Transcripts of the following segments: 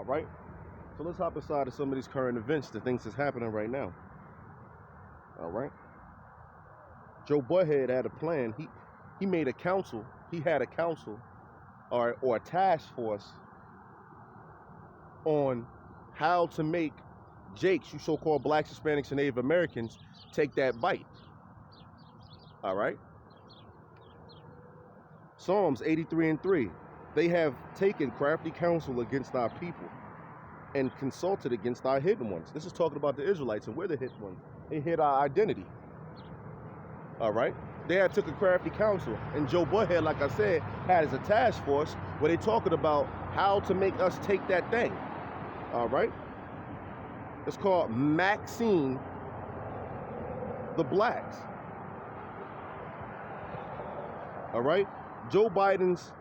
All right. So let's hop inside of some of these current events, the things that's happening right now. All right. Joe Butthead had a plan. He made a council. He had a council or a task force on how to make Jakes, you so-called blacks, Hispanics, and Native Americans, take that bite. All right. Psalms 83:3. They have taken crafty counsel against our people and consulted against our hidden ones. This is talking about the Israelites, and we're the hidden ones. They hid our identity. All right. They had took a crafty counsel, and Joe Butthead, like I said, had as a task force where they talking about how to make us take that thing. All right. It's called Maxine the Blacks. All right. Joe Biden's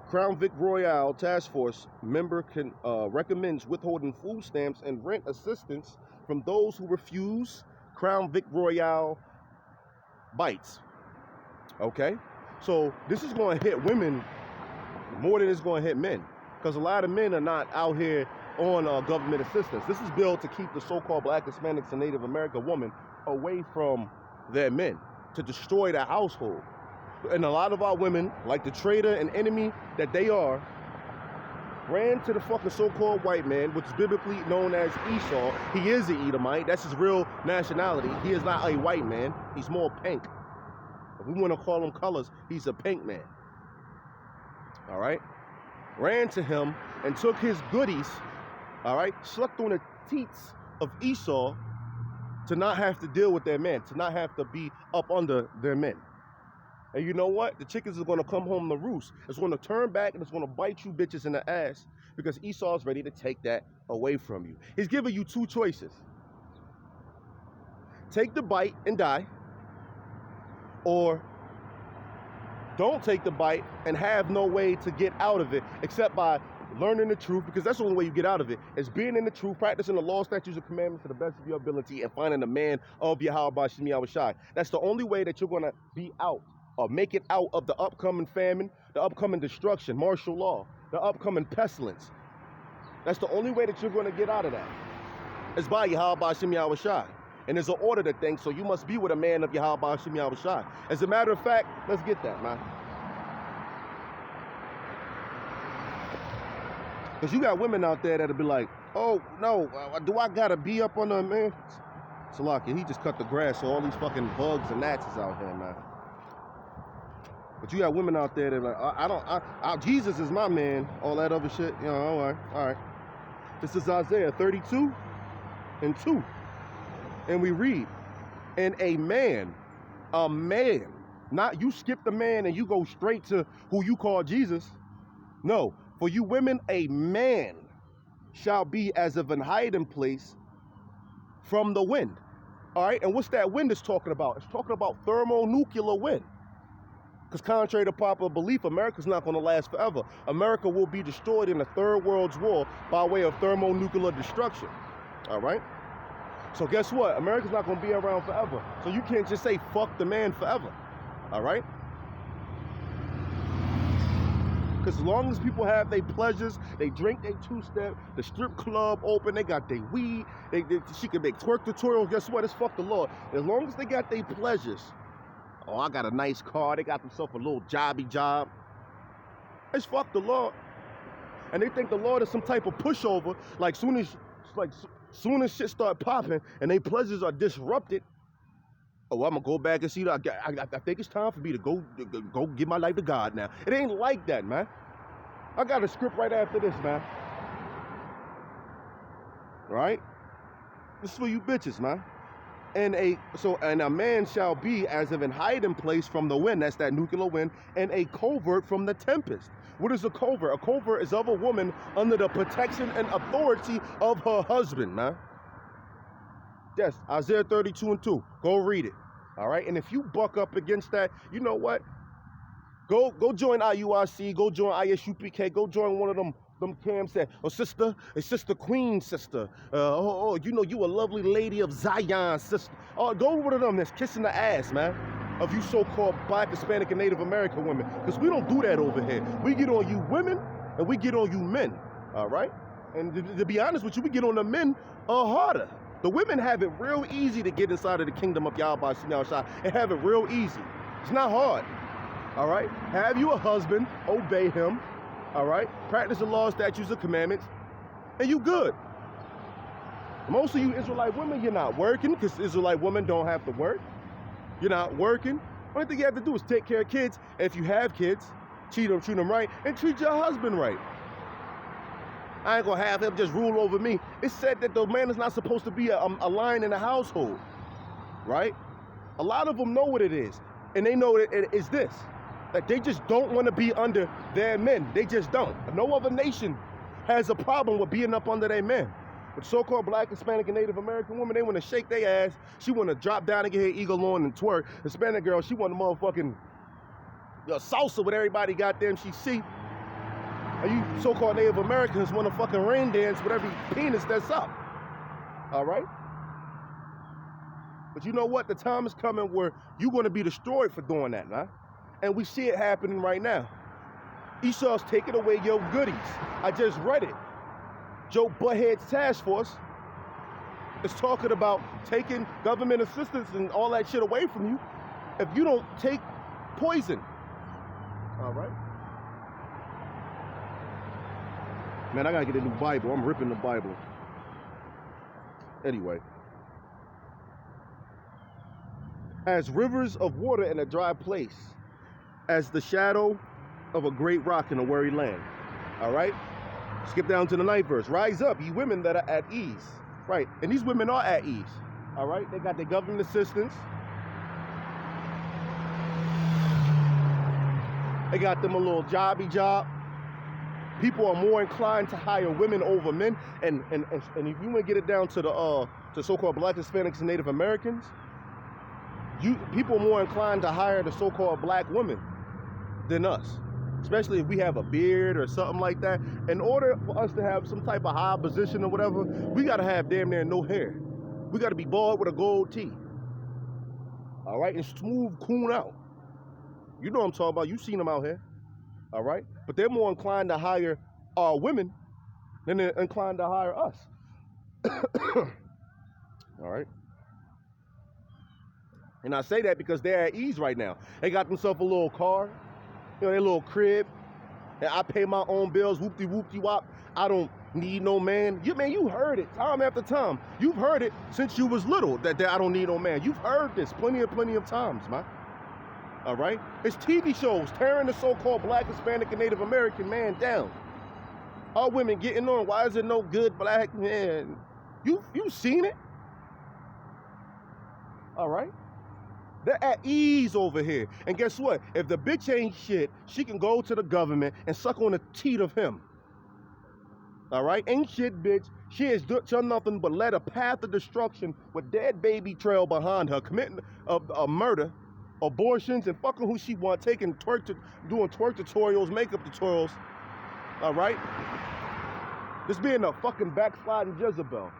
Crown Vic Royale Task Force member recommends withholding food stamps and rent assistance from those who refuse Crown Vic Royale bites. Okay, so this is going to hit women more than it's going to hit men, because a lot of men are not out here on government assistance. This is billed to keep the so-called black, Hispanics, and Native American woman away from their men, to destroy their household. And a lot of our women, like the traitor and enemy that they are, ran to the fucking so-called white man, which is biblically known as Esau. He is an Edomite. That's his real nationality. He is not a white man. He's more pink. If we want to call him colors, he's a pink man. All right? Ran to him and took his goodies, all right? Slept on the teats of Esau to not have to deal with their men, to not have to be up under their men. And you know what? The chickens are going to come home to roost. It's going to turn back and it's going to bite you bitches in the ass, because Esau's ready to take that away from you. He's giving you two choices. Take the bite and die, or don't take the bite and have no way to get out of it except by learning the truth, because that's the only way you get out of it, is being in the truth, practicing the law, statutes, and commandments to the best of your ability, and finding the man of Yahweh Shem Yahushai. That's the only way that you're going to be out, or make it out of the upcoming famine, the upcoming destruction, martial law, the upcoming pestilence. That's the only way that you're going to get out of that. It's by Yahweh Shem Yahushai. And there's an order to things, so you must be with a man of Yahweh Shem Yahushai. As a matter of fact, let's get that, man. Because you got women out there that'll be like, oh, no, do I got to be up on the man? Salaki, he just cut the grass, so all these fucking bugs and gnats is out here, man. But you got women out there that are like, Jesus is my man, all that other shit. You know, all right. This is Isaiah 32:2. And we read, and a man, not you skip the man and you go straight to who you call Jesus. No, for you women, a man shall be as of an hiding place from the wind. All right, and what's that wind it's talking about? It's talking about thermonuclear wind. Because contrary to popular belief, America's not going to last forever. America will be destroyed in the Third World War by way of thermonuclear destruction. All right? So guess what? America's not going to be around forever. So you can't just say, fuck the man forever. All right? Because as long as people have their pleasures, they drink their two-step, the strip club open, they got their weed, she can make twerk tutorials, guess what? It's fuck the Lord. As long as they got their pleasures, oh, I got a nice car, they got themselves a little jobby job, it's fuck the Lord. And they think the Lord is some type of pushover, like soon as shit start popping and their pleasures are disrupted, oh, I'm gonna go back and see that. I think it's time for me to go give my life to God now. It ain't like that, man. I got a script right after this, man. Right? This is for you bitches, man. And a man shall be as of an hiding place from the wind, that's that nuclear wind, and a covert from the tempest. What is a covert? A covert is of a woman under the protection and authority of her husband, man. Yes, Isaiah 32:2. Go read it. All right? And if you buck up against that, you know what? Go join IUIC, go join ISUPK, go join one of them camps that, oh, sister, it's Sister Queen, sister. You know, you a lovely lady of Zion, sister. Oh, go one of them that's kissing the ass, man, of you so-called Black, Hispanic, and Native American women. Because we don't do that over here. We get on you women, and we get on you men. All right? And to be honest with you, we get on the men harder. The women have it real easy to get inside of the kingdom of Yahweh Shah and have it real easy. It's not hard. All right? Have you a husband, obey him. All right? Practice the laws, statutes, and commandments, and you good. Most of you Israelite women, you're not working because Israelite women don't have to work. You're not working. Only thing you have to do is take care of kids. And if you have kids, treat them right, and treat your husband right. I ain't gonna have him just rule over me. It's said that the man is not supposed to be a lion in the household, right? A lot of them know what it is, and they know that it is this. That they just don't want to be under their men. They just don't. No other nation has a problem with being up under their men. But so-called black, Hispanic, and Native American women, they want to shake their ass. She want to drop down and get her eagle on and twerk. Hispanic girl, she want to motherfucking salsa with everybody goddamn she see. And you so-called Native Americans want to fucking rain dance with every penis that's up. All right? But you know what? The time is coming where you're going to be destroyed for doing that, man. And we see it happening right now. Esau's taking away your goodies. I just read it. Joe Butthead's task force is talking about taking government assistance and all that shit away from you if you don't take poison. All right? Man, I gotta get a new Bible. I'm ripping the Bible. Anyway. As rivers of water in a dry place, as the shadow of a great rock in a weary land. All right? Skip down to the 9th verse. Rise up, ye women that are at ease. Right, and these women are at ease. All right, they got their government assistance. They got them a little jobby job. People are more inclined to hire women over men. And if you want to get it down to the so-called black Hispanics and Native Americans, people are more inclined to hire the so-called black women than us. Especially if we have a beard or something like that. In order for us to have some type of high position or whatever, we got to have damn near no hair. We got to be bald with a gold tee. All right? And smooth coon out. You know what I'm talking about. You've seen them out here. All right? But they're more inclined to hire our women than they're inclined to hire us. All right? And I say that because they're at ease right now. They got themselves a little car. You know, their little crib, and I pay my own bills, whoop-de-whoop-de-wop. I don't need no man. You heard it time after time. You've heard it since you was little, that I don't need no man. You've heard this plenty of times, man. All right? It's TV shows tearing the so-called black, Hispanic, and Native American man down. Our women getting on, why is it no good black man? You've seen it. All right? They're at ease over here. And guess what? If the bitch ain't shit, she can go to the government and suck on the teat of him. All right? Ain't shit, bitch. She has done nothing but led a path of destruction with dead baby trail behind her, committing a murder, abortions, and fucking who she want, doing twerk tutorials, makeup tutorials. All right? Just being a fucking backsliding Jezebel.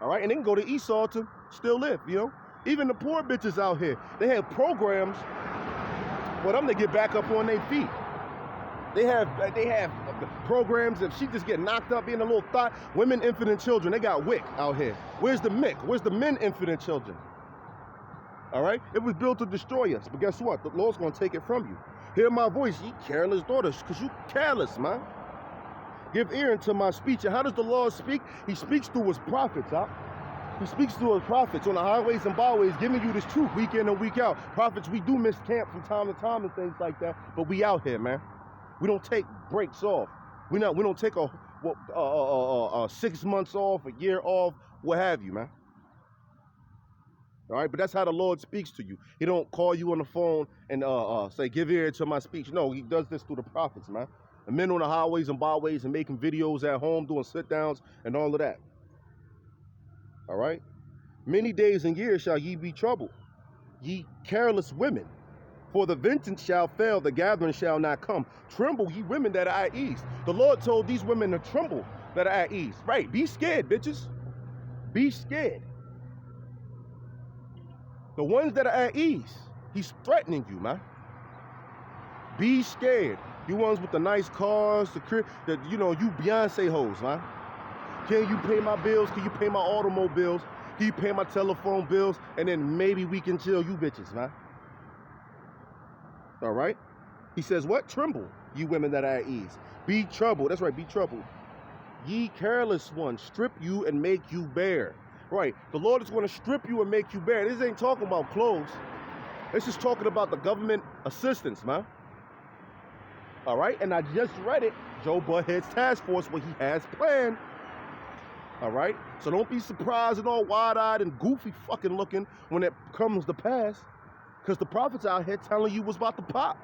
All right? And they can go to Esau to still live, you know? Even the poor bitches out here, they have programs for them to get back up on their feet. They have programs if she just get knocked up being a little thought. Women, infant, and children, they got WIC out here. Where's the MIC? Where's the men, infant, and children? All right? It was built to destroy us, but guess what? The Lord's going to take it from you. Hear my voice, ye careless daughters, because you careless, man. Give ear unto my speech. And how does the Lord speak? He speaks through his prophets, huh? He speaks to his prophets on the highways and byways, giving you this truth week in and week out. Prophets, we do miss camp from time to time and things like that, but we out here, man. We don't take breaks off. We don't take a 6 months off, a year off, what have you, man. All right, but that's how the Lord speaks to you. He don't call you on the phone and say, give ear to my speech. No, he does this through the prophets, man. The men on the highways and byways and making videos at home, doing sit-downs and all of that. All right? Many days and years shall ye be troubled, ye careless women. For the vengeance shall fail, the gathering shall not come. Tremble, ye women that are at ease. The Lord told these women to tremble that are at ease. Right, be scared, bitches. Be scared. The ones that are at ease, he's threatening you, man. Be scared. You ones with the nice cars, you Beyonce hoes, man. Can you pay my bills? Can you pay my automobiles? Can you pay my telephone bills? And then maybe we can chill, you bitches, man. All right? He says, what? Tremble, you women that are at ease. Be troubled. That's right, be troubled. Ye careless ones, strip you and make you bare. Right, the Lord is going to strip you and make you bare. This ain't talking about clothes. This is talking about the government assistance, man. All right, and I just read it, Joe Butthead's task force, what he has planned. All right, so don't be surprised and all wide-eyed and goofy fucking looking when it comes to pass, because the prophets out here telling you what's about to pop.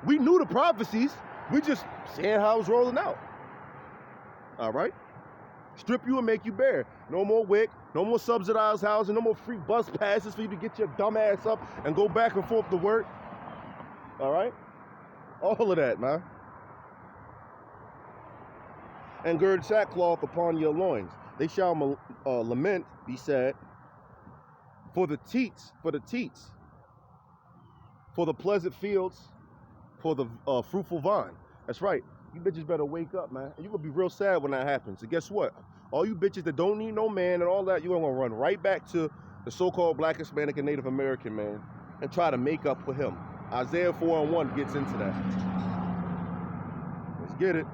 We knew the prophecies, we just seeing how it's rolling out. All right, strip you and make you bare. No more WIC, no more subsidized housing, no more free bus passes for you to get your dumb ass up and go back and forth to work. All right, all of that, man. And gird sackcloth upon your loins. They shall lament, be sad, for the teats, for the pleasant fields, for the fruitful vine. That's right. You bitches better wake up, man. And you're going to be real sad when that happens. And guess what? All you bitches that don't need no man and all that, you're going to run right back to the so-called Black, Hispanic, and Native American man and try to make up for him. Isaiah 4:1 gets into that. Let's get it.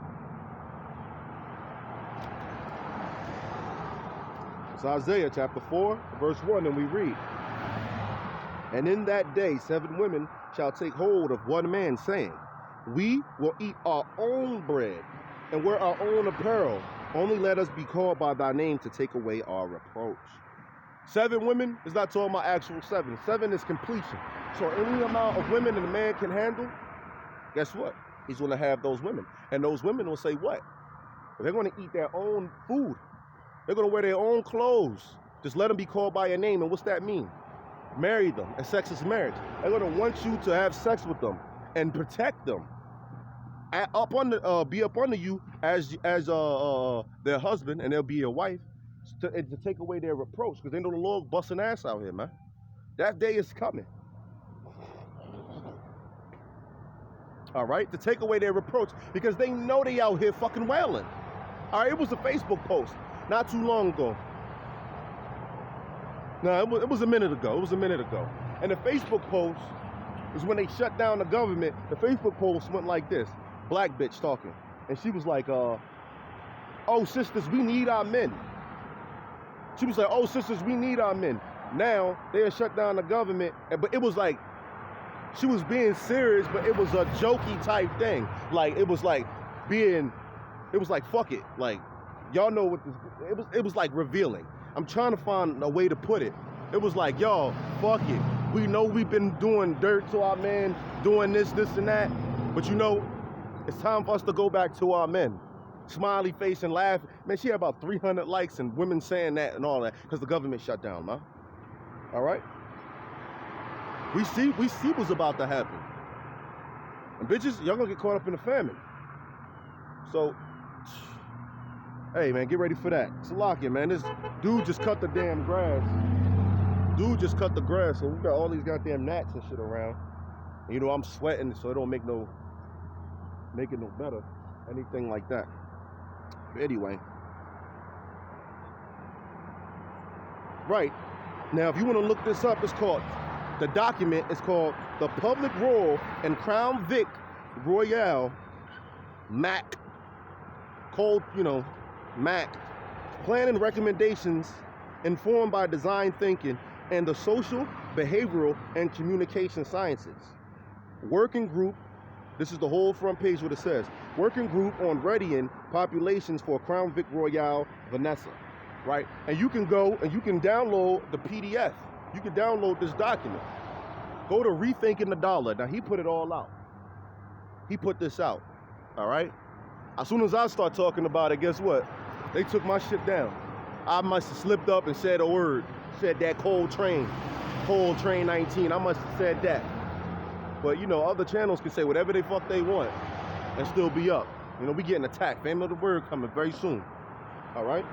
It's Isaiah chapter 4, verse 1, and we read, and in that day 7 women shall take hold of one man, saying, we will eat our own bread and wear our own apparel. Only let us be called by thy name to take away our reproach. 7 women is not talking about actual 7. 7 is completion. So any amount of women that a man can handle, guess what? He's going to have those women. And those women will say what? They're going to eat their own food. They're going to wear their own clothes. Just let them be called by your name. And what's that mean? Marry them. And sex is marriage. They're going to want you to have sex with them and protect them. Be up under you as their husband, and they'll be your wife to take away their reproach, because they know the Lord busting ass out here, man. That day is coming. All right, to take away their reproach, because they know they out here fucking wailing. All right, it was a Facebook post not too long ago. No, it was a minute ago. And the Facebook post is when they shut down the government. The Facebook post went like this. Black bitch talking. And she was like, oh, sisters, we need our men. She was like, oh, sisters, we need our men. Now, they have shut down the government. But it was like, she was being serious, but it was a jokey type thing. Like, it was like, fuck it. Like, y'all know what this, it was like revealing. I'm trying to find a way to put it. It was like, y'all, fuck it. We know we've been doing dirt to our men, doing this, and that. But you know, it's time for us to go back to our men. Smiley face and laugh. Man, she had about 300 likes and women saying that and all that because the government shut down, man. All right? We see what's about to happen. And bitches, y'all gonna get caught up in the famine. So, hey, man, get ready for that. It's a lock-in, man. This dude just cut the damn grass. So we got all these goddamn gnats and shit around. And, you know, I'm sweating, so it don't make it no better. Anything like that. But anyway. Right. Now, if you want to look this up, the document is called the Public Royal and Crown Vic Royale MAC. MAC. Plan and recommendations informed by design thinking and the social, behavioral, and communication sciences. Working group, this is the whole front page what it says. Working group on readying populations for Crown Vic Royale Vanessa, right? And you can go and you can download the PDF. You can download this document. Go to Rethinking the Dollar. Now, he put it all out. He put this out, all right? As soon as I start talking about it, guess what? They took my shit down. I must have slipped up and said a word. Said that Cold Train 19. I must have said that. But, you know, other channels can say whatever they fuck they want and still be up. You know, we getting attacked. Family of the Word coming very soon. All right?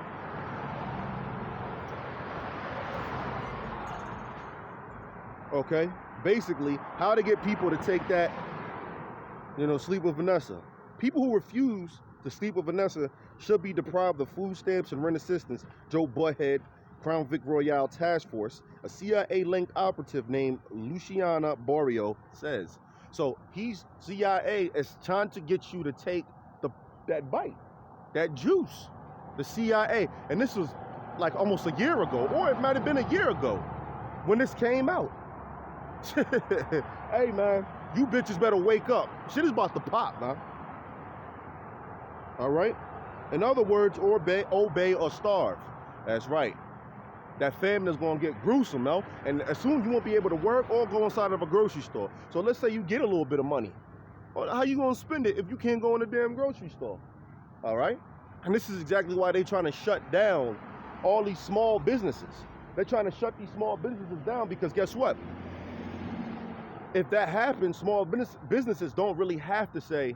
Okay? Basically, how to get people to take that, sleep with Vanessa. People who refuse to sleep with Vanessa should be deprived of food stamps and rent assistance, Joe Butthead, Crown Vic Royale Task Force, a CIA-linked operative named Luciana Barrio says. So CIA is trying to get you to take that bite, that juice, the CIA. And this was like almost a year ago, or it might have been a year ago when this came out. Hey man, you bitches better wake up. Shit is about to pop, man. All right? In other words, obey or starve. That's right. That famine is going to get gruesome, no? And as soon as you won't be able to work or go inside of a grocery store. So let's say you get a little bit of money. Well, how you going to spend it if you can't go in the damn grocery store? All right? And this is exactly why they're trying to shut down all these small businesses. They're trying to shut these small businesses down because guess what? If that happens, small businesses don't really have to say,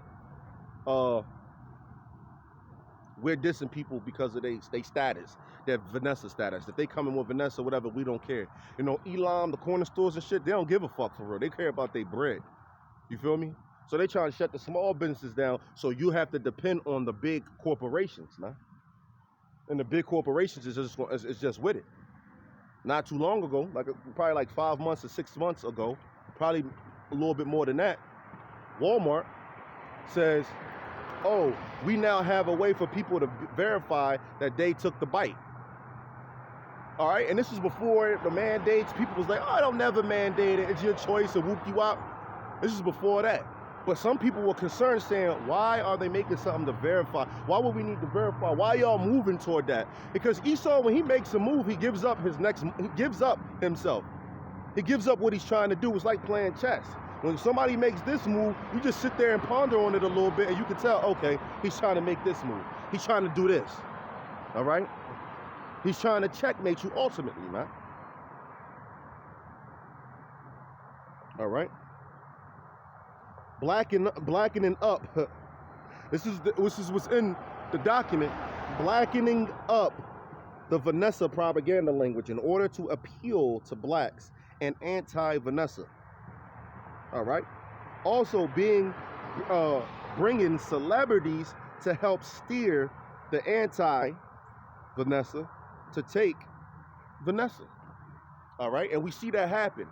we're dissing people because of their status, their Vanessa status. If they come in with Vanessa, whatever, we don't care. You know, Elam, the corner stores and shit, they don't give a fuck for real. They care about their bread. You feel me? So they trying to shut the small businesses down so you have to depend on the big corporations, man. And the big corporations is just with it. Not too long ago, probably like 5 months or 6 months ago, probably a little bit more than that, Walmart says, oh, we now have a way for people to verify that they took the bite. All right, and this is before the mandates. People was like, oh, I don't never mandate it. It's your choice, and whoop-de-wop. This is before that. But some people were concerned saying, why are they making something to verify? Why would we need to verify? Why y'all moving toward that? Because Esau, when he makes a move, he gives up himself. He gives up what he's trying to do. It's like playing chess. When somebody makes this move, you just sit there and ponder on it a little bit, and you can tell, okay, he's trying to make this move. He's trying to do this, all right? He's trying to checkmate you ultimately, man. All right? Blackening up. This is what's in the document. Blackening up the Vanessa propaganda language in order to appeal to blacks and anti-Vanessa. All right. Also bringing celebrities to help steer the anti-Vanessa to take Vanessa. All right. And we see that happen.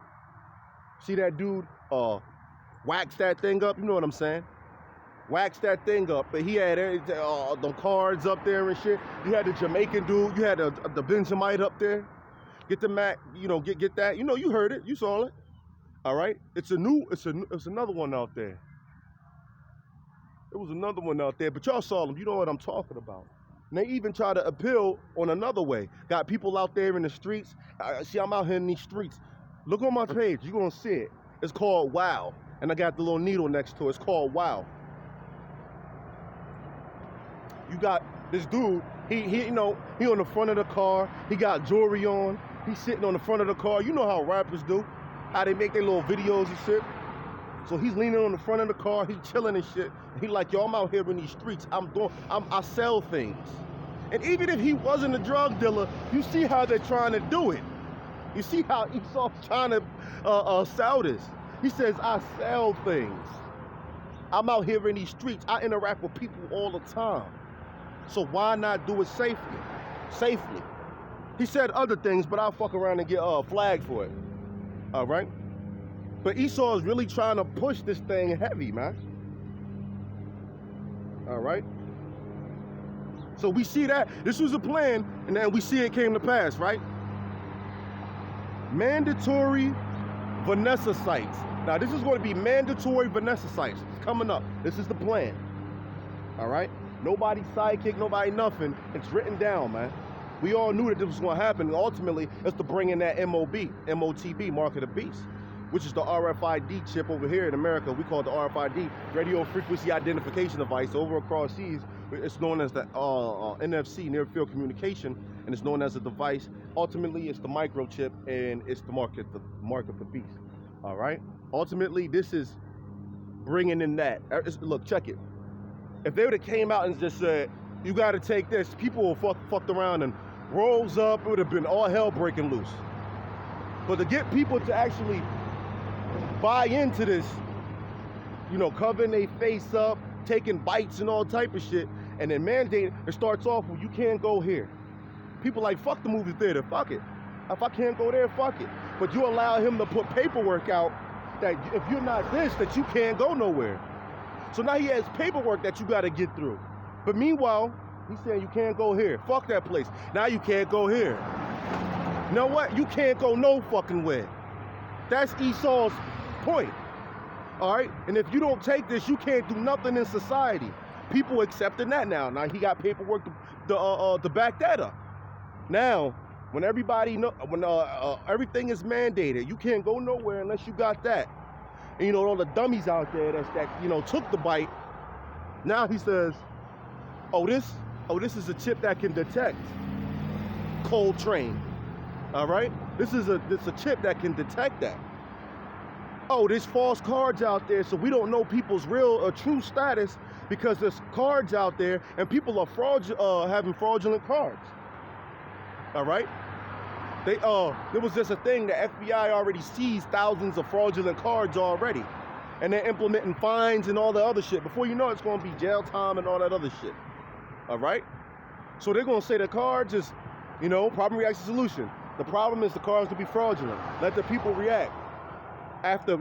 See that dude wax that thing up. You know what I'm saying? Wax that thing up. But he had the cards up there and shit. You had the Jamaican dude. You had the Benjamite up there. Get the Mac. You know, get that. You know, you heard it. You saw it. All right, it's another one out there. It was another one out there, but y'all saw them. You know what I'm talking about. And they even try to appeal on another way. Got people out there in the streets. See, I'm out here in these streets. Look on my page. You're going to see it. It's called Wow. And I got the little needle next to it. It's called Wow. You got this dude. He on the front of the car. He got jewelry on. He's sitting on the front of the car. You know how rappers do. How they make their little videos and shit. So he's leaning on the front of the car, he's chilling and shit. He like, yo, I'm out here in these streets. I sell things. And even if he wasn't a drug dealer, you see how they're trying to do it. You see how Esau's trying to sell this. He says, I sell things. I'm out here in these streets. I interact with people all the time. So why not do it safely? Safely. He said other things, but I'll fuck around and get flagged for it. All right? But Esau is really trying to push this thing heavy, man. All right? So we see that. This was a plan, and then we see it came to pass, right? Mandatory Vanessa sites. Now, this is going to be mandatory Vanessa sites. It's coming up. This is the plan. All right? Nobody sidekick, nobody nothing. It's written down, man. We all knew that this was going to happen, and ultimately, it's to bring in that MOTB, Mark of the Beast, which is the RFID chip over here in America. We call it the RFID, Radio Frequency Identification Device. Over across seas, it's known as the NFC, Near Field Communication, and it's known as a device. Ultimately, it's the microchip, and it's the mark of the beast. All right? Ultimately, this is bringing in that. Look, check it. If they would have came out and just said, you got to take this, people were fucked around and rose up, it would have been all hell breaking loose. But to get people to actually buy into this, you know, covering their face up, taking bites and all type of shit, And then mandate, it starts off with you can't go here. People like, fuck the movie theater, fuck it. If I can't go there, fuck it. But you allow him to put paperwork out that if you're not this, that you can't go nowhere. So now he has paperwork that you gotta get through. But meanwhile, he's saying you can't go here. Fuck that place. Now you can't go here. You know what? You can't go no fucking where. That's Esau's point. All right? And if you don't take this, you can't do nothing in society. People accepting that now. Now he got paperwork to back that up. Now, when everybody know, when everything is mandated, you can't go nowhere unless you got that. And you know all the dummies out there that took the bite. Now he says, this is a chip that can detect Coltrane. All right, this is a chip that can detect that. There's false cards out there, so we don't know people's real or true status because there's cards out there and people are having fraudulent cards. All right, there was just a thing. The FBI already seized thousands of fraudulent cards already, and they're implementing fines and all the other shit. Before you know it, it's going to be jail time and all that other shit. All right, so they're going to say the cards is, problem, reaction, solution. The problem is the cards will be fraudulent. Let the people react after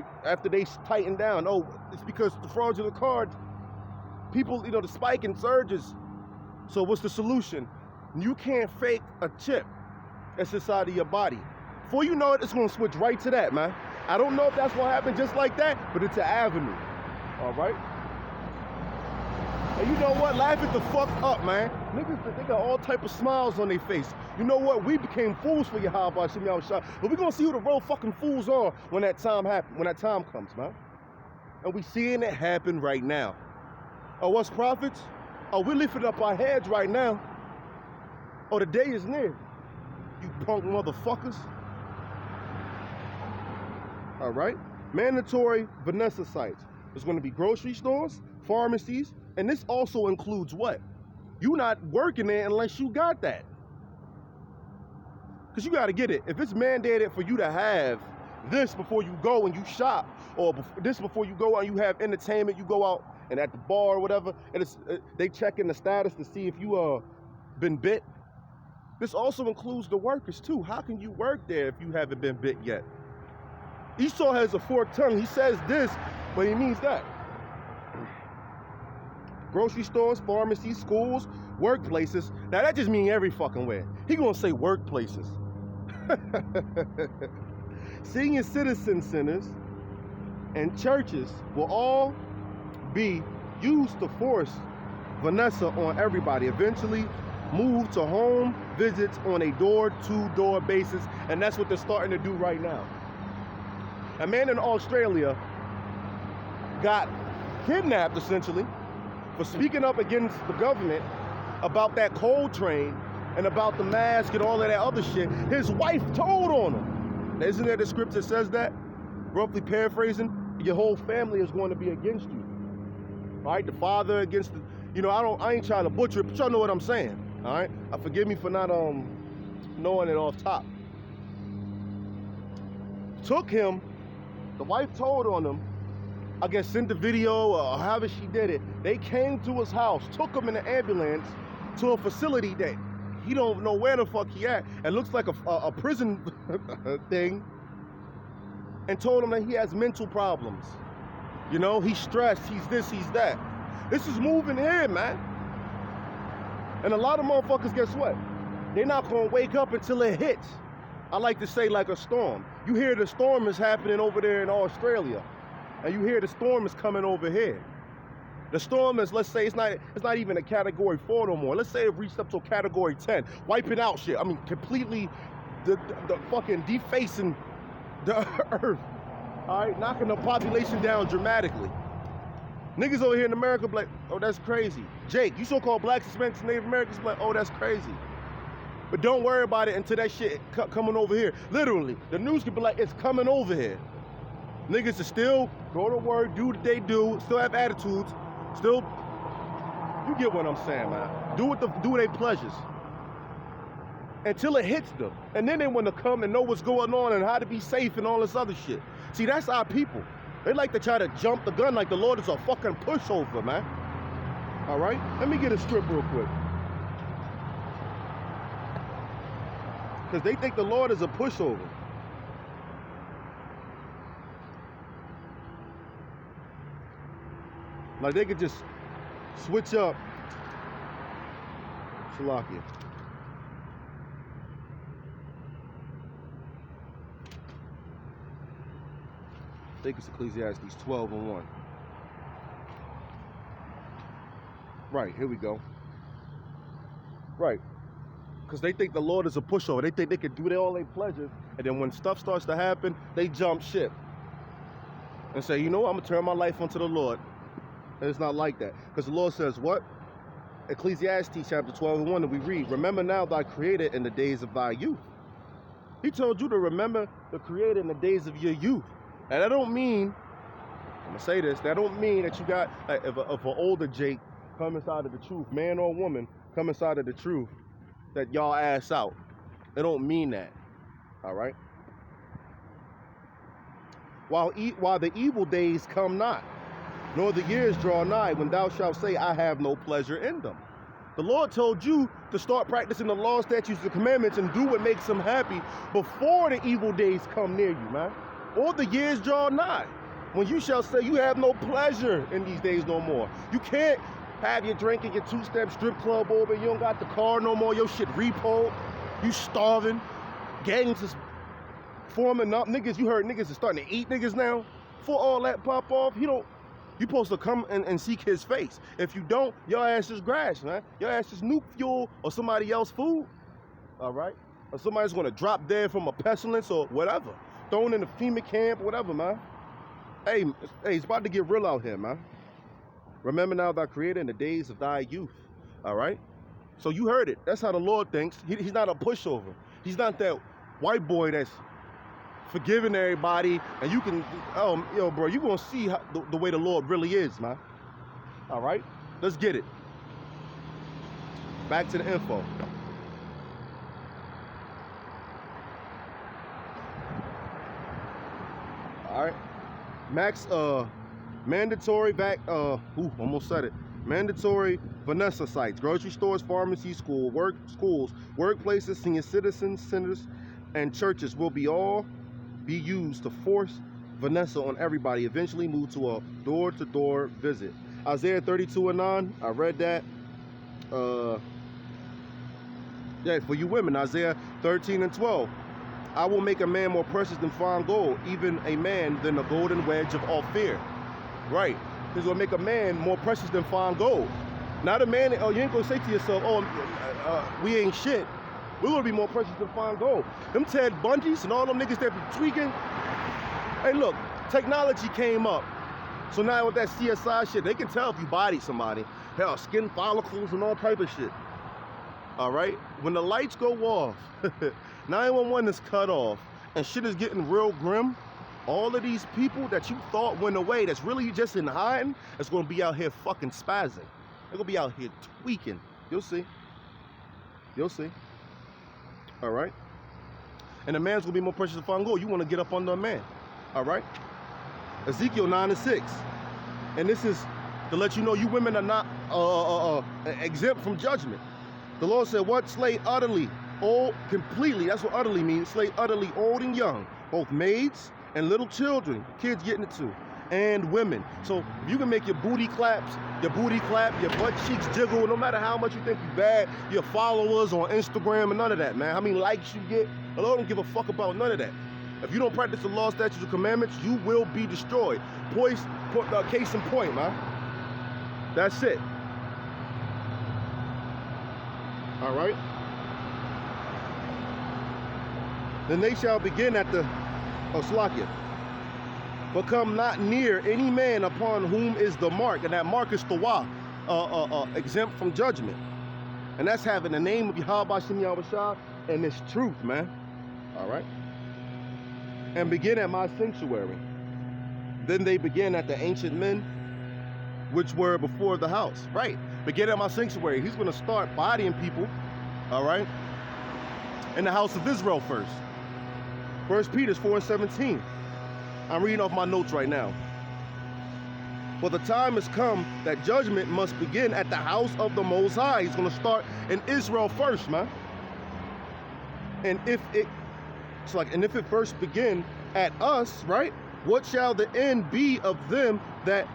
they tighten down. It's because the fraudulent cards, people, the spike in surges. So what's the solution? You can't fake a chip that's inside of your body. Before you know it, it's going to switch right to that, man. I don't know if that's going to happen just like that, but it's an avenue. All right? And you know what? Laugh it the fuck up, man. Niggas, they got all type of smiles on their face. You know what? We became fools for Yahweh Shem Yahushua. But we're going to see who the real fucking fools are when that time happens, when that time comes, man. And we seeing it happen right now. What's prophets? We're lifting up our heads right now. The day is near. You punk motherfuckers. All right? Mandatory Vanessa sites. There's going to be grocery stores, pharmacies, and this also includes what? You not working there unless you got that. Because you got to get it. If it's mandated for you to have this before you go and you shop, or this before you go and you have entertainment, you go out and at the bar or whatever, and they checking the status to see if you been bit. This also includes the workers too. How can you work there if you haven't been bit yet? Esau has a forked tongue. He says this, but he means that. Grocery stores, pharmacies, schools, workplaces. Now that just means every fucking where. He gonna say workplaces. Senior citizen centers and churches will all be used to force Vanessa on everybody. Eventually move to home visits on a door-to-door basis, and that's what they're starting to do right now. A man in Australia got kidnapped essentially for speaking up against the government about that coal train and about the mask and all of that other shit. His wife told on him. Now, isn't there the script that says that? Roughly paraphrasing, your whole family is going to be against you. All right, the father against the, I ain't trying to butcher it, but y'all know what I'm saying. All right, forgive me for not knowing it off top. Took him, the wife told on him, I guess sent the video or however she did it. They came to his house, took him in an ambulance to a facility that he don't know where the fuck he at. It looks like a prison thing, and told him that he has mental problems. He's stressed, he's this, he's that. This is moving here, man. And a lot of motherfuckers, guess what? They're not gonna wake up until it hits. I like to say like a storm. You hear the storm is happening over there in Australia, and you hear the storm is coming over here. The storm is, let's say, it's not even a category 4 no more. Let's say it reached up to a category 10, wiping out shit. I mean, completely the fucking defacing the earth. All right, knocking the population down dramatically. Niggas over here in America be like, oh, that's crazy. Jake, you so-called blacks, Hispanics, Native Americans be like, oh, that's crazy. But don't worry about it until that shit coming over here. Literally, the news could be like, it's coming over here. Niggas is still go to work, do what they do, still have attitudes, still, you get what I'm saying, man. Do their pleasures. Until it hits them. And then they want to come and know what's going on and how to be safe and all this other shit. See, that's our people. They like to try to jump the gun like the Lord is a fucking pushover, man. All right? Let me get a strip real quick. Because they think the Lord is a pushover. Like they could just switch up. Shalakia. I think it's Ecclesiastes 12:1. Right, here we go. Right. Because they think the Lord is a pushover. They think they can do all their pleasures. And then when stuff starts to happen, they jump ship. And say, you know what, I'm going to turn my life onto the Lord. And it's not like that. Because the Lord says what? Ecclesiastes chapter 12:1 that we read. Remember now thy Creator in the days of thy youth. He told you to remember the Creator in the days of your youth. And that don't mean, I'm going to say this, that don't mean that you got, like, if an older Jake come inside of the truth, man or woman, come inside of the truth, that y'all ass out. It don't mean that. All right? While the evil days come not, nor the years draw nigh, when thou shalt say, I have no pleasure in them. The Lord told you to start practicing the law, statutes, and commandments and do what makes him happy before the evil days come near you, man. Or the years draw nigh, when you shall say, you have no pleasure in these days no more. You can't have your drink in your two-step strip club over, you don't got the car no more, your shit repoed, you starving, gangs is forming up, niggas, you heard niggas is starting to eat niggas now. Before all that pop off, you supposed to come and seek his face. If you don't, your ass is grass, man. Your ass is nuke fuel or somebody else's food, all right? Or somebody's gonna drop dead from a pestilence or whatever. Thrown in the FEMA camp, whatever, man. Hey, it's about to get real out here, man. Remember now thy Creator in the days of thy youth, all right? So you heard it. That's how the Lord thinks. He's not a pushover. He's not that white boy that's forgiving everybody, and you can, yo, bro, you're going to see how, the way the Lord really is, man. All right? Let's get it. Back to the info. All right? Mandatory almost said it. Mandatory Vanessa sites, grocery stores, pharmacies, schools, workplaces, senior citizens, centers, and churches will be used to force Vanessa on everybody, eventually move to a door-to-door visit. Isaiah 32:9, I read that. Yeah, for you women, Isaiah 13:12. I will make a man more precious than fine gold, even a man than a golden wedge of Ophir. Right. He's going to make a man more precious than fine gold. Not a man, you ain't going to say to yourself, we ain't shit. We're going to be more precious than fine gold. Them Ted Bundys and all them niggas that be tweaking. Hey, look, technology came up. So now with that CSI shit, they can tell if you bodied somebody. Hell, skin follicles and all type of shit. All right? When the lights go off, 911 is cut off, and shit is getting real grim, all of these people that you thought went away, that's really just in hiding, is going to be out here fucking spazzing. They're going to be out here tweaking. You'll see. You'll see. All right? And a man's going to be more precious than fine gold. You want to get up under a man. All right? Ezekiel 9:6. And this is to let you know you women are not exempt from judgment. The Lord said, what? Slay utterly, old, completely. That's what utterly means. Slay utterly, old and young. Both maids and little children. Kids getting it too. And women. So if you can make your booty claps, your butt cheeks jiggle, no matter how much you think you bad, your followers on Instagram and none of that, man. How many likes you get? The Lord don't give a fuck about none of that. If you don't practice the law, statutes, and commandments, you will be destroyed. Case in point, man. That's it. All right? Then they shall begin at the, Slakia. But come not near any man upon whom is the mark, and that mark is Tawah, exempt from judgment. And that's having the name of Yahweh Shem Yahushua and this truth, man. All right? And begin at my sanctuary. Then they begin at the ancient men, which were before the house. Right. Begin at my sanctuary. He's going to start bodying people, all right, in the house of Israel first. 1 Peter 4:17. I'm reading off my notes right now. For the time has come that judgment must begin at the house of the Most High. He's going to start in Israel first, man. And if it first begin at us, right? What shall the end be of them that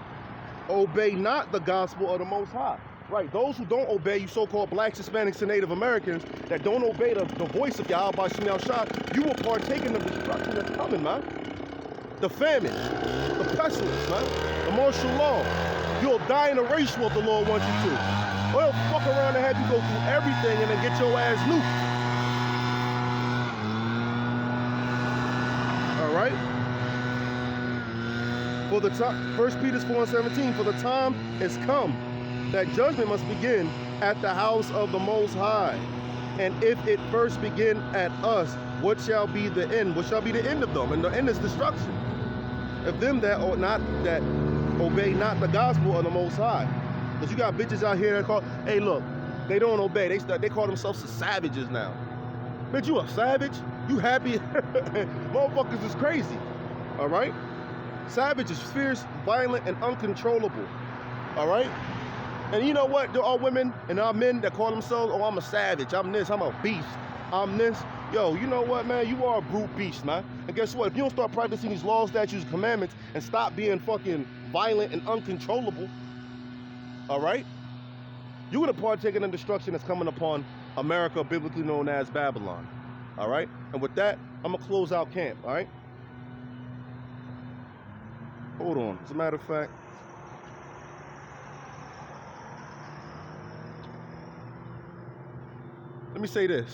obey not the gospel of the Most High? Right, those who don't obey, you so-called blacks, Hispanics, and Native Americans, that don't obey the voice of Yahweh by Shemel Shah, you will partake in the destruction that's coming, man. The famine, the pestilence, man, the martial law. You'll die in a race what the Lord wants you to. Or he'll fuck around and have you go through everything and then get your ass nuked. All right? For the time, 1 Peter 4:17, for the time has come that judgment must begin at the house of the Most High. And if it first begin at us, what shall be the end? What shall be the end of them? And the end is destruction. Of them that obey not the gospel of the Most High. Because you got bitches out here that call, hey look, they don't obey. They call themselves the savages now. Bitch, you a savage? You happy? Motherfuckers is crazy. All right? Savage is fierce, violent, and uncontrollable. All right? And you know what? There are women and there are men that call themselves, oh, I'm a savage, I'm this, I'm a beast, I'm this. Yo, you know what, man? You are a brute beast, man. And guess what? If you don't start practicing these laws, statutes, and commandments and stop being fucking violent and uncontrollable, all right? You're going to partake in the destruction that's coming upon America, biblically known as Babylon, all right? And with that, I'm going to close out camp, all right? Hold on. As a matter of fact, let me say this.